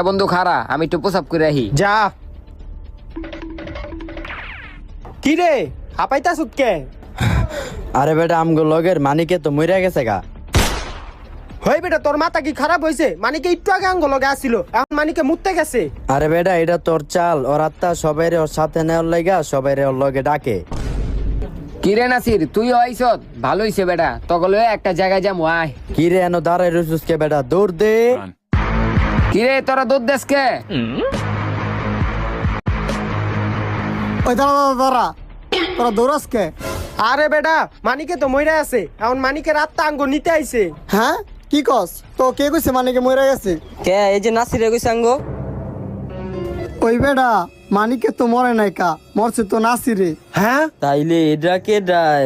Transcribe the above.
বন্ধু খারা আমি একটু প্রসাব করে আহি। যা। কি রে হাঁপাইতা সুতকে? আরে বেটা আমগো লগের মানিকে তো মইরা গেছে গা। হই বেটা তোর মাথা কি খারাপ হইছে? মানিকে একটু আগে আঙ্গ লগে আসছিল, এখন মানিকে মুততে গেছে। আরে বেটা এটা তোর চাল, ওর আত্মা সবাইরে ওর সাথে নেওয়ার লাগা সবাইরে ওর লগে ডাকে। কিরে নাসির তুইও আইছত, ভালো হইছে বেটা, তগলে একটা জায়গায় যাম আয়। কি রে এনো দাঁড়াই রইছিস কে বেটা, দৌড় দে। কিরে তোরা দুধ দেশ কে? ওই দাঁড়া দাঁড়া, তোরা দৌড়াস কে? আরে বেটা মানিকে তো মইরা আছে, এখন মানিকে রাতটা আঙ্গ নিতে আইছে। হ্যাঁ কি কস? তো কে কইছে মানিকে মরে গেছে? কে এই যে নাসিরে কইছে আঙ্গো। ওই বেটা মানিকে তো মরে নাই কা, মরছে তো নাসিরে। হ্যাঁ তাইলে এটা কে ডাই?